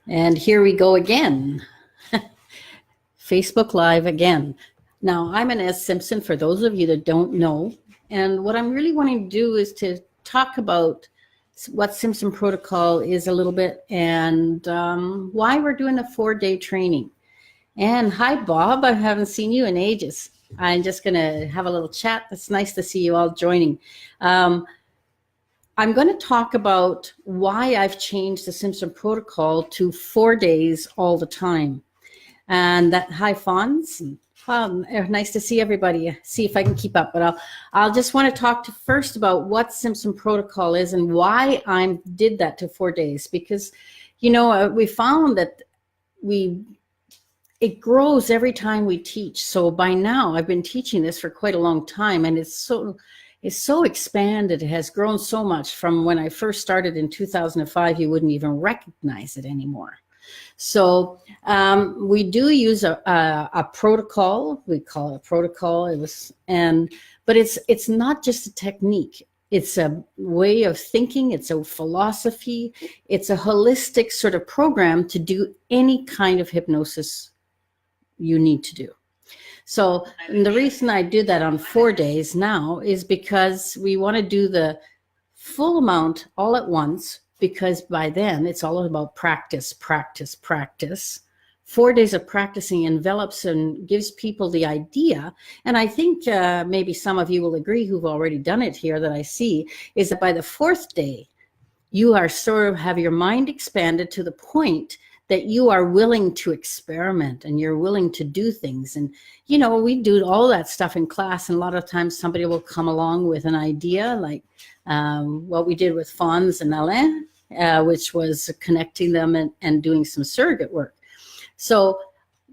And here we go again. Facebook Live again. Now, I'm Ines Simpson, for those of you that don't know. And what I'm really wanting to do is to talk about what Simpson Protocol is a little bit, and why we're doing a 4-day training. And hi, Bob. I haven't seen you in ages. I'm just going to have a little chat. It's nice to see you all joining. I'm going to talk about why I've changed the Simpson Protocol to 4 days all the time. And that, hi, Fons. Nice to see everybody. See if I can keep up. But I'll just want to talk first about what Simpson Protocol is and why I did that to 4 days. Because, you know, we found that it grows every time we teach. So by now, I've been teaching this for quite a long time, and it's so expanded. It has grown so much. From when I first started in 2005, you wouldn't even recognize it anymore. So we do use a protocol. We call it a protocol. But it's not just a technique. It's a way of thinking. It's a philosophy. It's a holistic sort of program to do any kind of hypnosis you need to do. So the reason I do that on 4 days now is because we want to do the full amount all at once, because by then it's all about practice, practice, practice. 4 days of practicing envelops and gives people the idea. And I think maybe some of you will agree who've already done it here that I see, is that by the 4th day, you are sort of have your mind expanded to the point that you are willing to experiment and you're willing to do things. And, you know, we do all that stuff in class. And a lot of times somebody will come along with an idea like what we did with Fons and Elman, which was connecting them and doing some surrogate work. So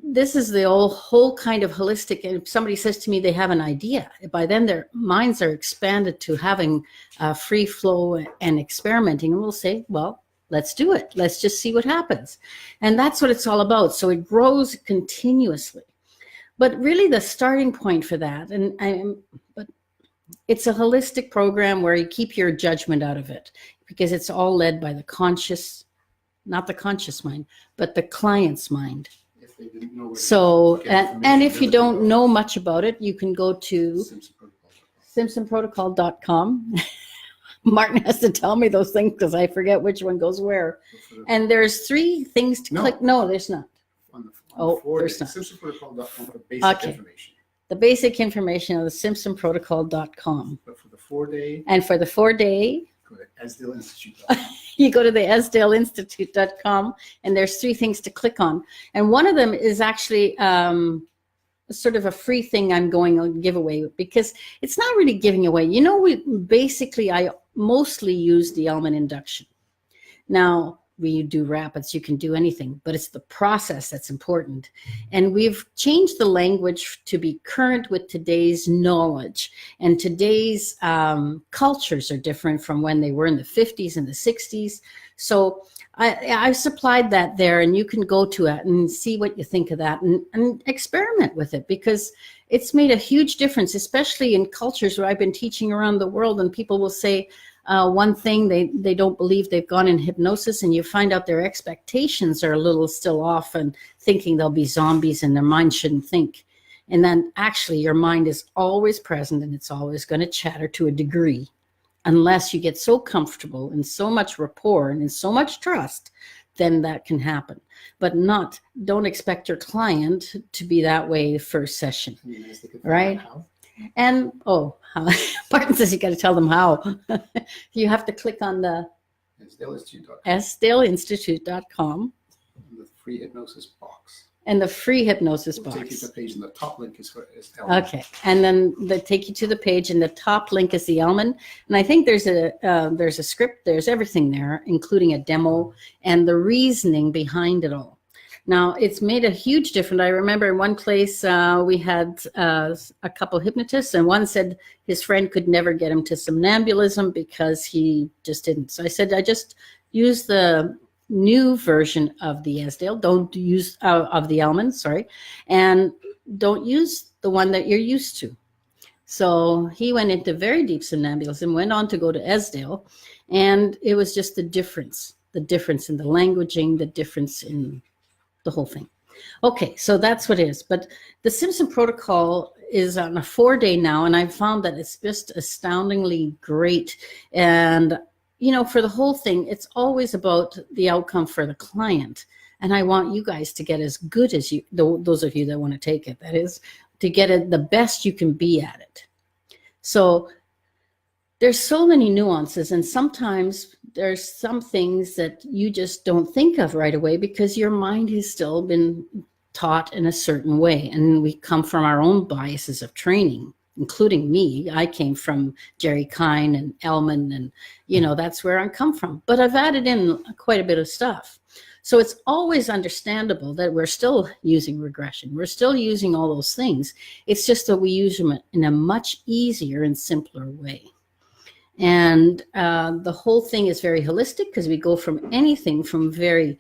this is the whole kind of holistic. And if somebody says to me they have an idea, by then their minds are expanded to having free flow and experimenting. And we'll say, well, let's do it. Let's just see what happens. And that's what it's all about. So it grows continuously. But really the starting point for that, but it's a holistic program where you keep your judgment out of it, because it's all led by the conscious, not the conscious mind, but the client's mind. If they didn't know so, and if you don't know much about it, you can go to simpsonprotocol.com. Martin has to tell me those things because I forget which one goes where. And there's 3 things to click. No, there's not. There's not. Simpsonprotocol.com for basic information. The basic information of the simpsonprotocol.com. But for the 4-day. And for the 4-day. Go to Esdaile. You go to the esdaileinstitute.com, and there's 3 things to click on. And one of them is actually sort of a free thing I'm going to give away, because it's not really giving away. You know, I mostly use the Elman induction. Now, when you do rapids, you can do anything, but it's the process that's important. And we've changed the language to be current with today's knowledge. And today's cultures are different from when they were in the 50s and the 60s. So I've supplied that there, and you can go to it and see what you think of that and experiment with it, because it's made a huge difference, especially in cultures where I've been teaching around the world, and people will say one thing, they don't believe they've gone in hypnosis, and you find out their expectations are a little still off and thinking they'll be zombies and their mind shouldn't think. And then actually your mind is always present, and it's always going to chatter to a degree, unless you get so comfortable and so much rapport and in so much trust, then that can happen. But don't expect your client to be that way the first session, right? And, Martin says you got to tell them how. You have to click on the Esdaileinstitute.com. The free hypnosis box. And the free hypnosis box. Take you to the page, and the top link is for Elman. Okay, and then they take you to the page, and the top link is the Elman. And I think there's a script, there's everything there, including a demo and the reasoning behind it all. Now, it's made a huge difference. I remember in one place we had a couple hypnotists, and one said his friend could never get him to somnambulism because he just didn't. So I said, I just use the new version of the Esdaile, don't use of the Elman, sorry, and don't use the one that you're used to. So he went into very deep somnambulism, went on to go to Esdaile, and it was just the difference the difference in the languaging, the difference in the whole thing. Okay, so that's what it is. But the Simpson Protocol is on a 4-day now, and I've found that it's just astoundingly great. And, you know, for the whole thing, it's always about the outcome for the client. And I want you guys to get as good as you, those of you that want to take it, that is, to get it the best you can be at it. So there's so many nuances, and sometimes there's some things that you just don't think of right away because your mind has still been taught in a certain way. And we come from our own biases of training, including me. I came from Jerry Kine and Elman, and, you know, that's where I come from. But I've added in quite a bit of stuff. So it's always understandable that we're still using regression. We're still using all those things. It's just that we use them in a much easier and simpler way. And the whole thing is very holistic because we go from anything from very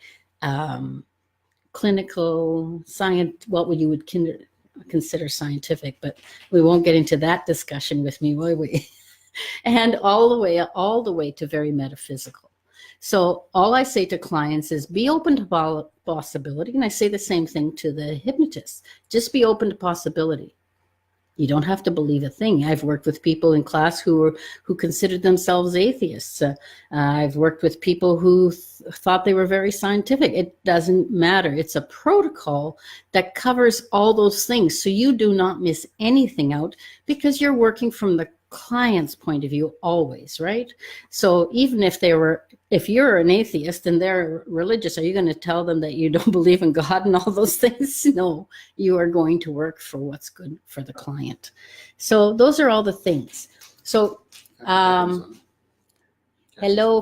clinical, science, what you would consider scientific, but we won't get into that discussion with me, will we? And all the way to very metaphysical. So all I say to clients is be open to possibility. And I say the same thing to the hypnotists. Just be open to possibility. You don't have to believe a thing. I've worked with people in class who considered themselves atheists. I've worked with people who thought they were very scientific. It doesn't matter. It's a protocol that covers all those things. So you do not miss anything out because you're working from the client's point of view always, right? So even if you're an atheist and they're religious, are you going to tell them that you don't believe in God and all those things? No, you are going to work for what's good for the client. So those are all the things. So hello,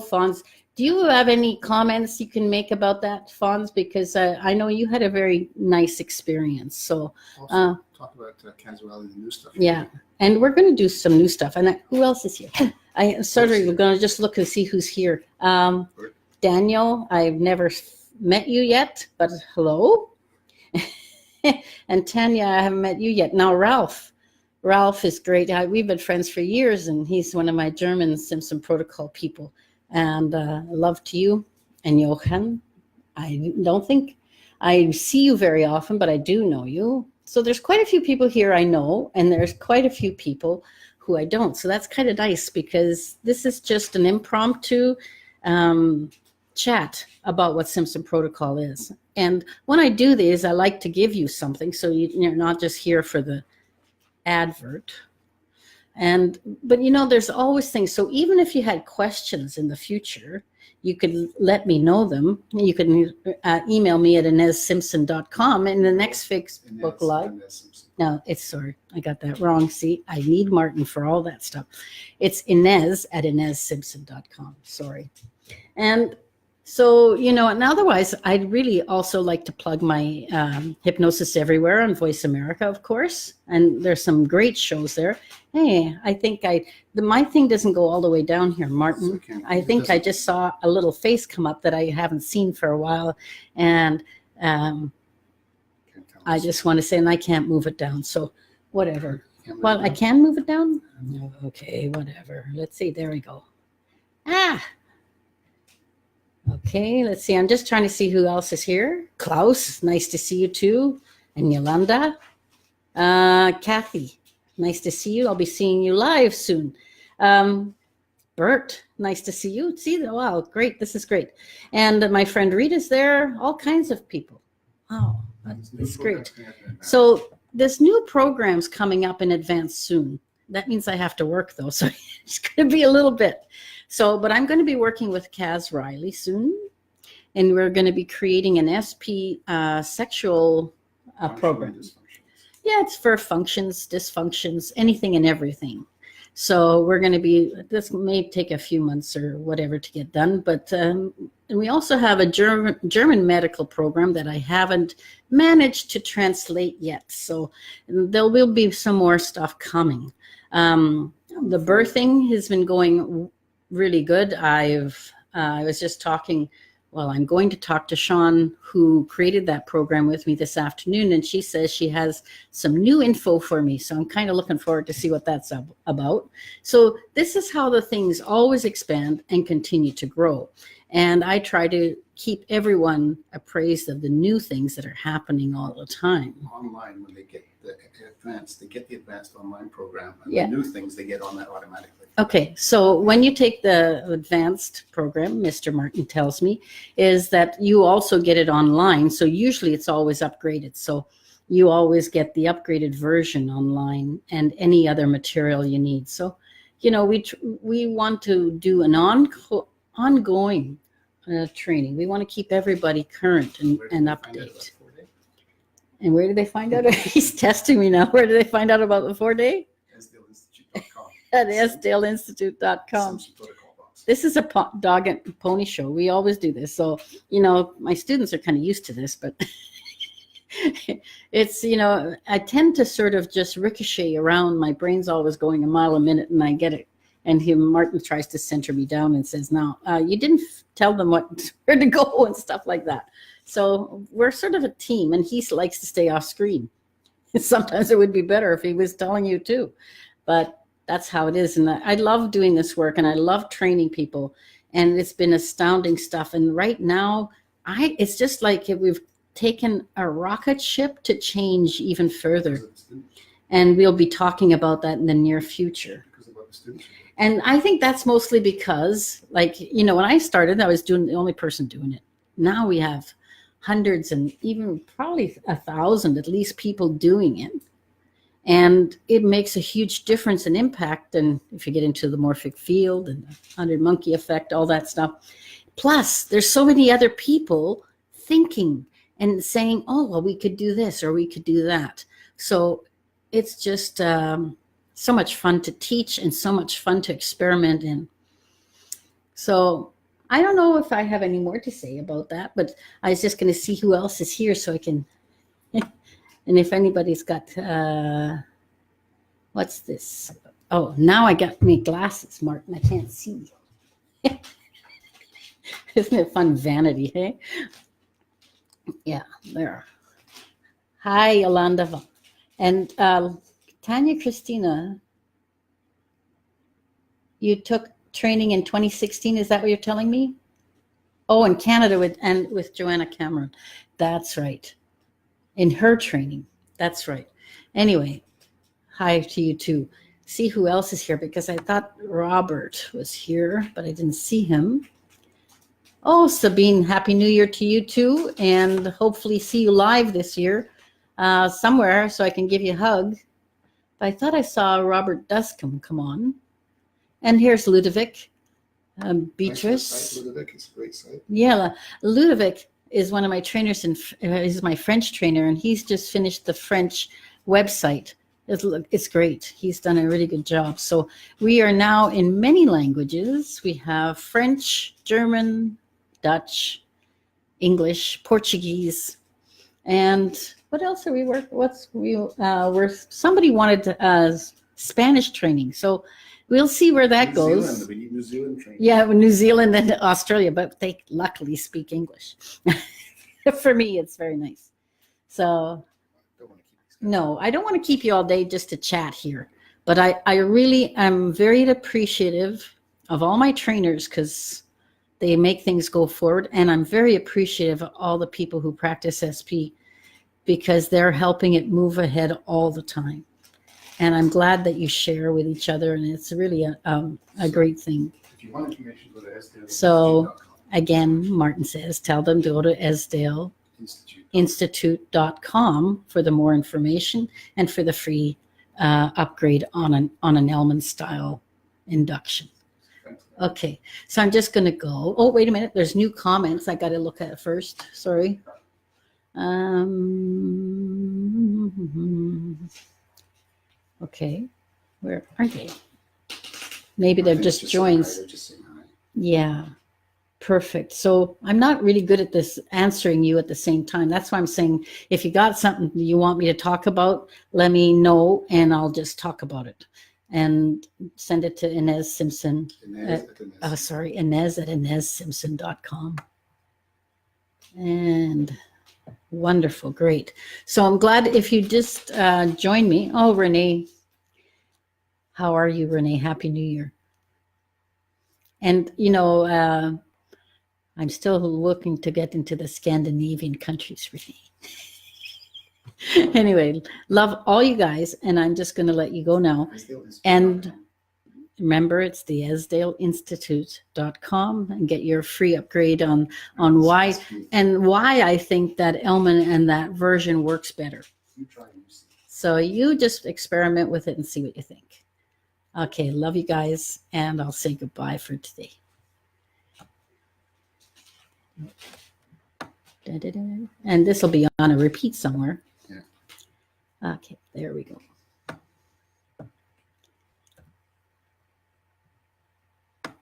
Fonz. Do you have any comments you can make about that, Fonz? Because I know you had a very nice experience. So talk about Caswell and the new stuff. Yeah. And we're going to do some new stuff. And who else is here? We're going to just look and see who's here. Daniel, I've never met you yet, but hello. And Tanya, I haven't met you yet. Now, Ralph is great. We've been friends for years, and he's one of my German Simpson Protocol people. And love to you. And Johan, I don't think I see you very often, but I do know you. So there's quite a few people here I know, and there's quite a few people who I don't. So that's kind of nice because this is just an impromptu chat about what Simpson Protocol is. And when I do these, I like to give you something so you're not just here for the advert. But you know, there's always things. So even if you had questions in the future, you could let me know them. You can email me at InesSimpson.com, and the next Facebook Live. No, sorry, I got that wrong. See, I need Martin for all that stuff. It's Ines at InesSimpson.com. Sorry. And so, you know, and otherwise, I'd really also like to plug my Hypnosis Everywhere on Voice America, of course. And there's some great shows there. Hey, I think my thing doesn't go all the way down here, Martin. I think I just saw a little face come up that I haven't seen for a while. And I just want to say, and I can't move it down. So whatever. Well, I can move it down? Okay, whatever. Let's see. There we go. Okay, let's see. I'm just trying to see who else is here. Klaus, nice to see you too. And Yolanda. Kathy, nice to see you. I'll be seeing you live soon. Bert, nice to see you. Wow, great. This is great. And my friend Rita's there. All kinds of people. Wow, that's great. So this new program's coming up in advance soon. That means I have to work though, so it's going to be a little bit. So, but I'm going to be working with Kaz Riley soon, and we're going to be creating an SP sexual program. Yeah, it's for functions, dysfunctions, anything and everything. So we're going to be, this may take a few months or whatever to get done, but and we also have a German medical program that I haven't managed to translate yet. So there will be some more stuff coming. The birthing has been going really good. I was just talking, I'm going to talk to Sean, who created that program with me this afternoon, and she says she has some new info for me. So I'm kind of looking forward to see what that's about. So this is how the things always expand and continue to grow. And I try to keep everyone appraised of the new things that are happening all the time. Online, when they get the advanced online program, and Yeah. the new things they get on that automatically. Okay, so when you take the advanced program, Mr. Martin tells me, is that you also get it online. So usually it's always upgraded. So you always get the upgraded version online and any other material you need. So, you know, we want to do an ongoing training. We want to keep everybody current and update. And where did they find out? He's testing me now. Where did they find out about the 4-day? Esdaileinstitute.com. At Esdaileinstitute.com. Simpson Protocol box. This is a dog and pony show. We always do this. So, you know, my students are kind of used to this, but it's, you know, I tend to sort of just ricochet around. My brain's always going a mile a minute and I get it. And Martin tries to center me down and says, "No, you didn't tell them where to go," and stuff like that. So we're sort of a team, and he likes to stay off screen. Sometimes it would be better if he was telling you too, but that's how it is. And I love doing this work, and I love training people, and it's been astounding stuff. And right now, it's just like we've taken a rocket ship to change even further. And we'll be talking about that in the near future. And I think that's mostly because, like, you know, when I started, I was the only person doing it. Now we have hundreds and even probably 1,000 at least people doing it. And it makes a huge difference and impact. And if you get into the morphic field and the 100 monkey effect, all that stuff. Plus, there's so many other people thinking and saying, "Oh, well, we could do this or we could do that." So it's just so much fun to teach and so much fun to experiment in. So I don't know if I have any more to say about that, but I was just going to see who else is here so I can, and if anybody's got, what's this? Oh, now I got my glasses, Martin. I can't see. Isn't it fun? Vanity, hey? Yeah, there. Hi, Yolanda. And Tanya Christina, you took training in 2016. Is that what you're telling me? Oh, in Canada with Joanna Cameron. That's right. In her training. That's right. Anyway, hi to you too. See who else is here, because I thought Robert was here, but I didn't see him. Oh, Sabine, Happy New Year to you too. And hopefully see you live this year somewhere so I can give you a hug. But I thought I saw Robert Duscombe come on. And here's Ludovic, Beatrice. Ludovic is a great site. Yeah, Ludovic is one of my trainers, and he's my French trainer, and he's just finished the French website. It's great. He's done a really good job. So we are now in many languages. We have French, German, Dutch, English, Portuguese, and what else are we working? Somebody wanted Spanish training, so we'll see where that goes. Zealand. We need New Zealand training. Yeah, New Zealand and Australia, but they luckily speak English. For me, it's very nice. So, no, I don't want to keep you all day just to chat here, but I really am very appreciative of all my trainers because they make things go forward, and I'm very appreciative of all the people who practice SP because they're helping it move ahead all the time. And I'm glad that you share with each other, and it's really a great thing. If you want information, go to Esdaile. So again, Martin says, tell them to go to Esdaileinstitute.com for the more information and for the free upgrade on an Elman style induction. Okay, so I'm just going to go. Oh, wait a minute. There's new comments I got to look at first. Sorry. Okay, where are they? Maybe they're just joins. Yeah, perfect. So I'm not really good at this answering you at the same time. That's why I'm saying if you got something you want me to talk about, let me know and I'll just talk about it. And send it to Ines Simpson. Ines at InesSimpson.com. And wonderful, great. So I'm glad if you just join me. Oh, Renee. How are you, Renee? Happy New Year. And, you know, I'm still looking to get into the Scandinavian countries, really. Anyway, love all you guys, and I'm just going to let you go now. And remember, it's the Esdaile and get your free upgrade on why I think that Elman and that version works better. So you just experiment with it and see what you think. Okay, love you guys, and I'll say goodbye for today. And this will be on a repeat somewhere. Yeah. Okay, there we go.